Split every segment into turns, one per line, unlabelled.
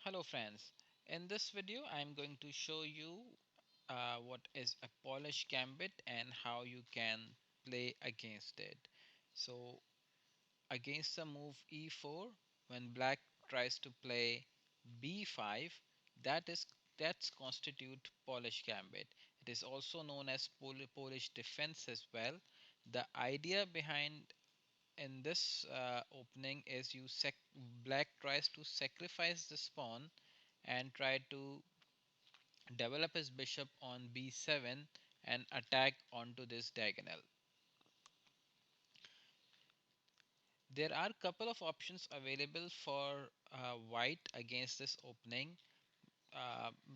Hello friends, in this video I'm going to show you what is a Polish Gambit and how you can play against it. So against the move e4, when black tries to play b5, that is that's constitute Polish Gambit. It is also known as Polish defense as well. The idea behind in this opening is black tries to sacrifice this pawn and try to develop his bishop on b7 and attack onto this diagonal. There are a couple of options available for white against this opening.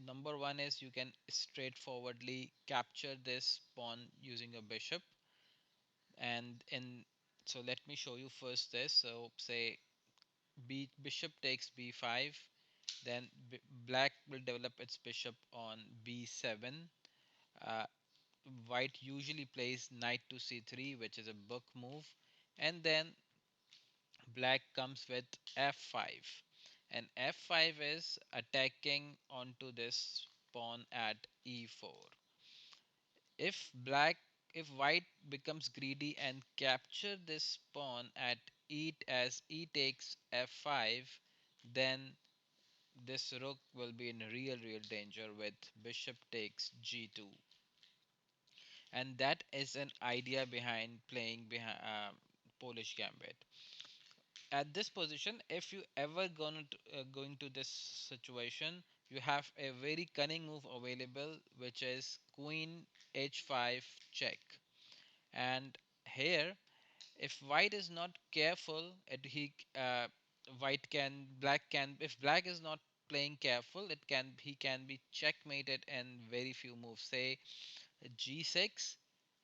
Number one is you can straightforwardly capture this pawn using a bishop, and in so let me show you first this. So say bishop takes b5, then black will develop its bishop on b7. Uh, White usually plays knight to c3, which is a book move, and then black comes with f5, and f5 is attacking onto this pawn at e4. If black if white becomes greedy and capture this pawn at e takes f5, then this rook will be in real danger with bishop takes g2. And that is an idea behind playing behind Polish Gambit. At this position, if you ever going to this situation, you have a very cunning move available, which is Queen h5 check. And here, if white is not careful, white can black can if black is not playing careful, it can he can be checkmated in very few moves. Say g6,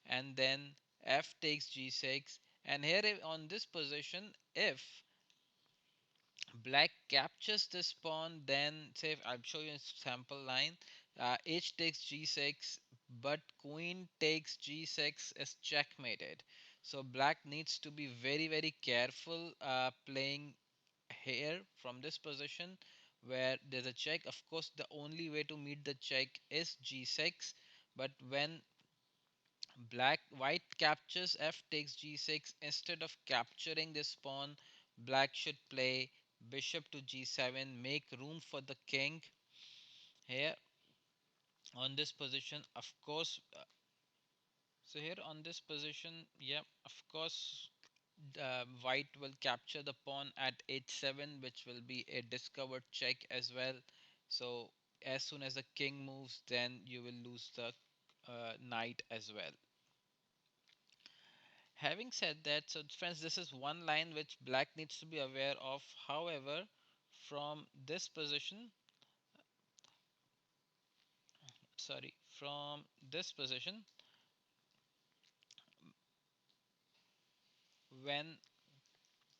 and then f takes g6, and here on this position, if black captures this pawn, then say I'll show you a sample line. H takes g6, but queen takes g6 is checkmated. So black needs to be very careful playing here from this position where there's a check. Of course, the only way to meet the check is g6, but when white captures f takes g6, instead of capturing this pawn, black should play bishop to g7, make room for the king here on this position. Of course, so here on this position, yeah, of course, white will capture the pawn at h7, which will be a discovered check as well. So as soon as the king moves, then you will lose the knight as well. Having said that, so friends, this is one line which black needs to be aware of. However, from this position, sorry, from this position, when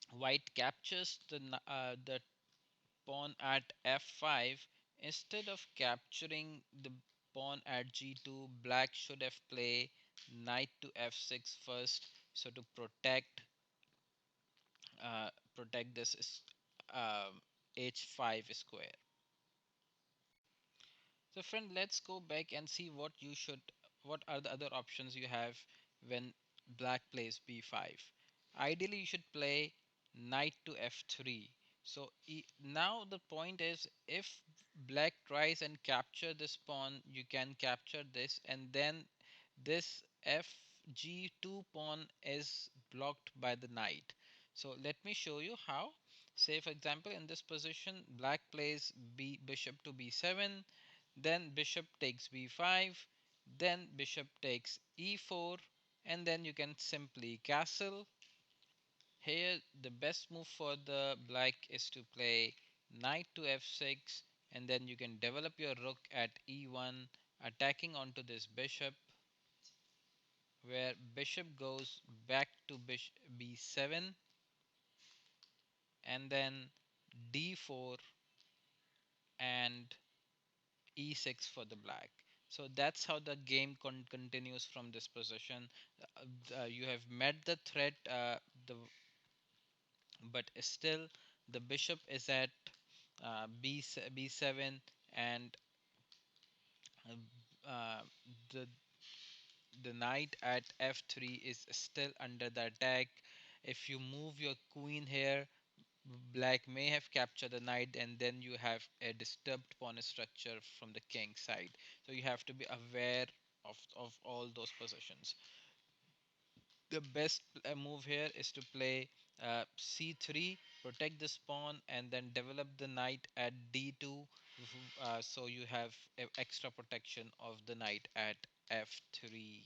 white captures the pawn at f5, instead of capturing the pawn at g2, black should have played knight to f6 first, so to protect this h5 square. So friend, let's go back and see what are the other options you have when black plays b5. Ideally, you should play knight to f3. So now the point is, if black tries and capture this pawn, you can capture this, and then this fg2 pawn is blocked by the knight. So let me show you how. Say for example, in this position, black plays bishop to b7, then bishop takes b5, then bishop takes e4, and then you can simply castle. Here the best move for the black is to play knight to f6, and then you can develop your rook at e1, attacking onto this bishop, where bishop goes back to b7, and then d4 and e6 for the black. So that's how the game continues from this position. You have met the threat, but still the bishop is at b7, and uh, uh, the the knight at f3 is still under the attack. If you move your queen here, black may have captured the knight, and then you have a disturbed pawn structure from the king side. So you have to be aware of all those positions. The best move here is to play c3, protect this pawn, and then develop the knight at d2, so you have extra protection of the knight at f3.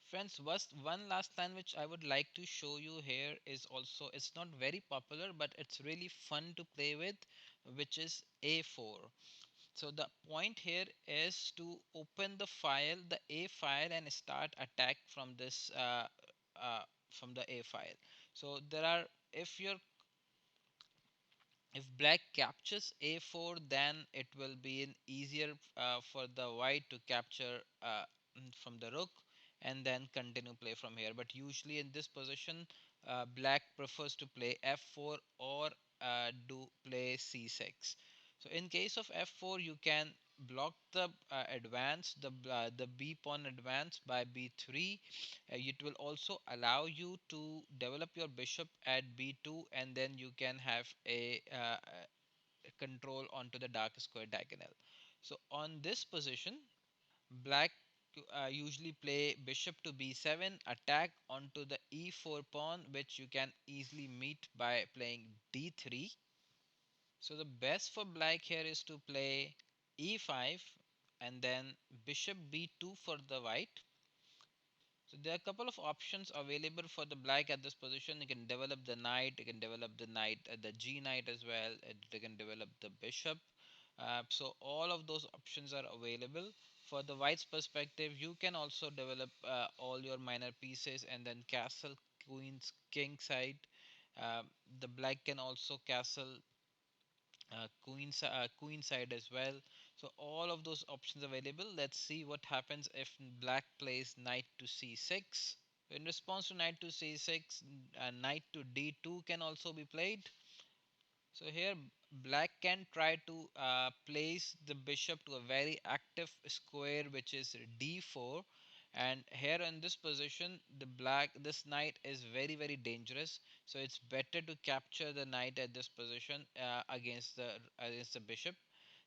Friends, one last line which I would like to show you here is also, it's not very popular, but it's really fun to play with, which is a4. So the point here is to open the A file, and start attack from this from the A file. So there are, if your if black captures a4, then it will be an easier for the white to capture from the rook, and then continue play from here. But usually in this position, black prefers to play f4, or do play c6. So in case of f4, you can block the advance, the b pawn advance by b3. It will also allow you to develop your bishop at b2, and then you can have a control onto the dark square diagonal. So on this position, black usually play bishop to b7, attack onto the e4 pawn, which you can easily meet by playing d3. So the best for black here is to play e5, and then bishop b2 for the white. So there are a couple of options available for the black at this position. You can develop the knight, you can develop the knight, the g knight as well. You can develop the bishop. So all of those options are available. For the white's perspective, you can also develop all your minor pieces, and then castle, queens, king side. Uh, the black can also castle queen side as well. So all of those options available. Let's see what happens if black plays knight to c6. In response to knight to c6, knight to d2 can also be played. So here black can try to place the bishop to a very active square, which is d4. And here in this position, this knight is very dangerous. So it's better to capture the knight at this position against the bishop.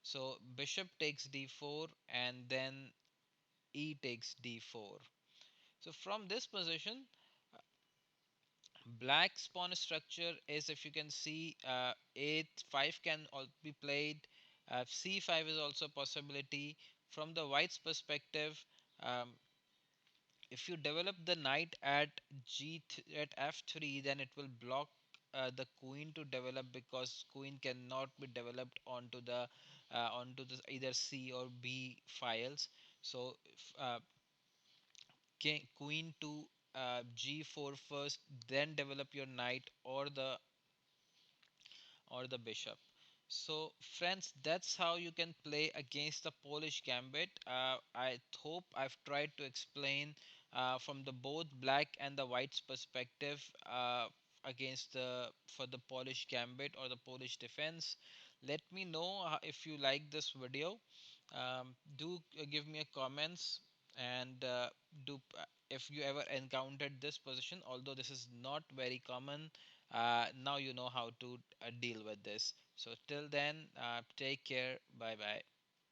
So bishop takes d4, and then e takes d4. So from this position, black's pawn structure is, if you can see, a5 can be played. C5 is also a possibility. From the white's perspective, um, if you develop the knight at at f3, then it will block the queen to develop, because queen cannot be developed onto the either c or b files. So queen to g4 first, then develop your knight, or the bishop. So, friends, that's how you can play against the Polish Gambit. I hope I've tried to explain from the both black and the white's perspective against the for the Polish Gambit or the Polish defense. Let me know if you like this video. Do give me a comments, and do if you ever encountered this position. Although this is not very common, now you know how to deal with this. So till then, take care. Bye bye.